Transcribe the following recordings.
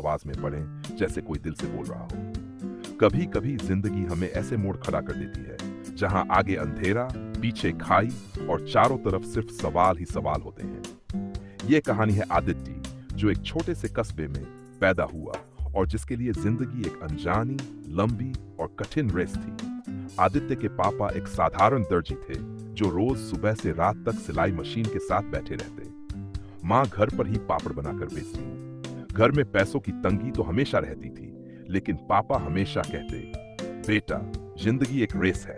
आवाज में पढ़ें जैसे कोई दिल से बोल रहा हो। कभी कभी जिंदगी हमें ऐसे मोड़ खड़ा कर देती है जहां आगे अंधेरा, पीछे खाई और चारों तरफ सिर्फ सवाल ही सवाल होते हैं। ये कहानी है आदित्य, जो एक छोटे से कस्बे में पैदा हुआ और जिसके लिए जिंदगी एक अनजानी, लंबी और कठिन रेस थी। आदित्य के पापा एक साधारण दर्जी थे जो रोज सुबह से रात तक सिलाई मशीन के साथ बैठे रहते। माँ घर पर ही पापड़ बनाकर बेचती। घर में पैसों की तंगी तो हमेशा रहती थी, लेकिन पापा हमेशा कहते, बेटा, जिंदगी एक रेस है,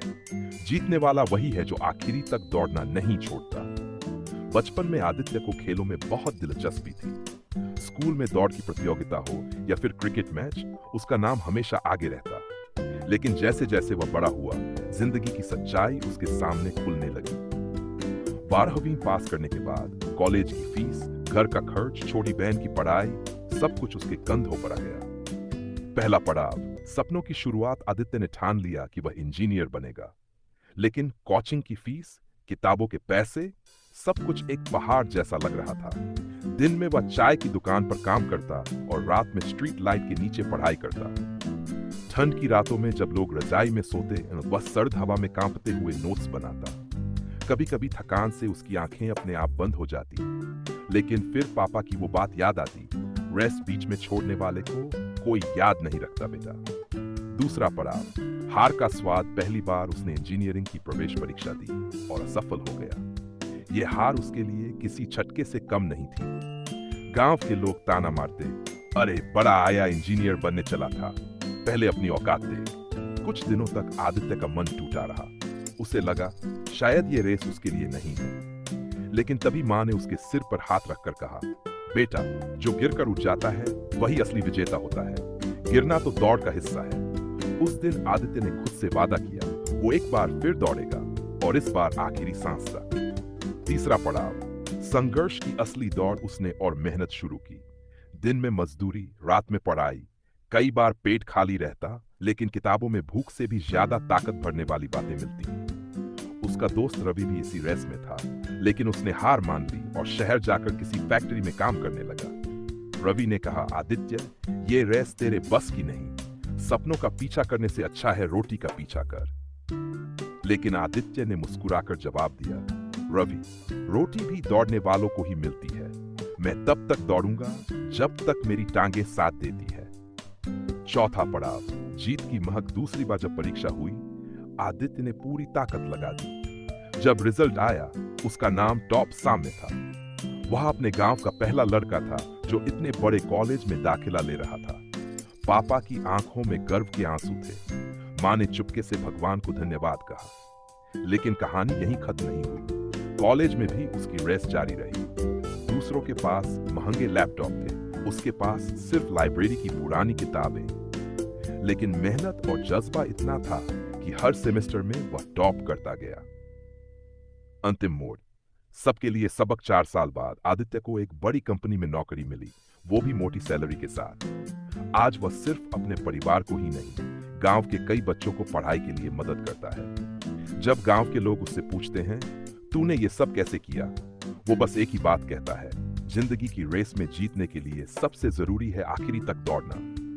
जीतने वाला वही है जो आखिरी तक दौड़ना नहीं छोड़ता। बचपन में आदित्य को खेलों में बहुत दिलचस्पी थी। स्कूल में दौड़ की प्रतियोगिता हो या फिर क्रिकेट मैच, उसका नाम हमेशा आगे रहता। लेकिन जैसे जैसे वह बड़ा हुआ, जिंदगी की सच्चाई उसके सामने खुलने लगी। 12वीं पास करने के बाद कॉलेज की फीस, घर का खर्च, छोटी बहन की पढ़ाई, सब कुछ उसके कंधों पर आ गया। पहला पड़ाव, सपनों की शुरुआत। आदित्य ने ठान लिया कि वह इंजीनियर बनेगा, लेकिन कोचिंग की फीस, किताबों के पैसे, सब कुछ एक पहाड़ जैसा लग रहा था। दिन में वह चाय की दुकान पर काम करता और रात में स्ट्रीट लाइट के नीचे पढ़ाई करता। ठंड की रातों में जब लोग रजाई में सोते, वह सर्द हवा में कांपते हुए नोट्स बनाता। कभी कभी थकान से उसकी आंखें अपने आप बंद हो जाती, लेकिन फिर पापा की वो बात याद आती, रेस बीच में छोड़ने वाले को कोई याद नहीं रखता बेटा। दूसरा पड़ाव, हार का स्वाद। पहली बार उसने इंजीनियरिंग की प्रवेश परीक्षा दी और असफल हो गया। ये हार उसके लिए किसी झटके से कम नहीं थी। गांव के लोग ताना मारते, अरे बड़ा आया, इंजीनियर बनने चला था, पहले अपनी औकात देख। कुछ दिनों तक आदित्य का मन टूटा रहा। उसे लगा शायद ये रेस उसके लिए नहीं है। लेकिन तभी माँ ने उसके सिर पर हाथ रखकर कहा, बेटा, जो गिरकर उठ जाता है वही असली विजेता होता है। गिरना तो दौड़ का हिस्सा है। उस दिन आदित्य ने खुद से वादा किया, वो एक बार फिर दौड़ेगा और इस बार आखिरी सांस तक। तीसरा पड़ाव, संघर्ष की असली दौड़। उसने और मेहनत शुरू की। दिन में मजदूरी, रात में पढ़ाई। कई बार पेट खाली रहता, लेकिन किताबों में भूख से भी ज्यादा ताकत भरने वाली बातें मिलती। उसका दोस्त रवि भी इसी रेस में था, लेकिन उसने हार मान ली और शहर जाकर किसी फैक्ट्री में काम करने लगा। रवि ने कहा, आदित्य, ये रेस तेरे बस की नहीं। सपनों का पीछा करने से अच्छा है रोटी का पीछा कर। लेकिन आदित्य ने मुस्कुराकर जवाब दिया, रवि, रोटी भी दौड़ने वालों को ही मिलती है। मैं तब तक दौड़ूंगा जब तक मेरी टांगे साथ देती है। चौथा पड़ाव, जीत की महक। दूसरी बार जब परीक्षा हुई, आदित्य ने पूरी ताकत लगा दी। जब रिजल्ट आया, उसका नाम टॉप सामने था। वह अपने गांव का पहला लड़का था जो इतने बड़े कॉलेज में दाखिला ले रहा था। पापा की आंखों में गर्व के आंसू थे। माँ ने चुपके से भगवान को धन्यवाद कहा। लेकिन कहानी यहीं खत्म नहीं हुई। कॉलेज में भी उसकी रेस जारी रही। दूसरों के पास महंगे लैपटॉप थे, उसके पास सिर्फ लाइब्रेरी की पुरानी किताबें। लेकिन मेहनत और जज्बा इतना था कि हर सेमेस्टर में वह टॉप करता गया। अंतिम मोड़, सबके लिए सबक। 4 साल बाद आदित्य को एक बड़ी कंपनी में नौकरी मिली, वो भी मोटी सैलरी के साथ। आज वह सिर्फ अपने परिवार को ही नहीं, गांव के कई बच्चों को पढ़ाई के लिए मदद करता है। जब गांव के लोग उससे पूछते हैं, तूने ये सब कैसे किया, वो बस एक ही बात कहता है, जिंदगी की रेस में जीतने के लिए सबसे जरूरी है आखिरी तक दौड़ना।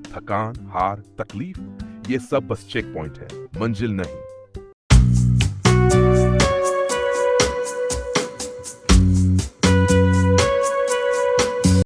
थकान, हार, तकलीफ, ये सब बस चेक पॉइंट है, मंजिल नहीं।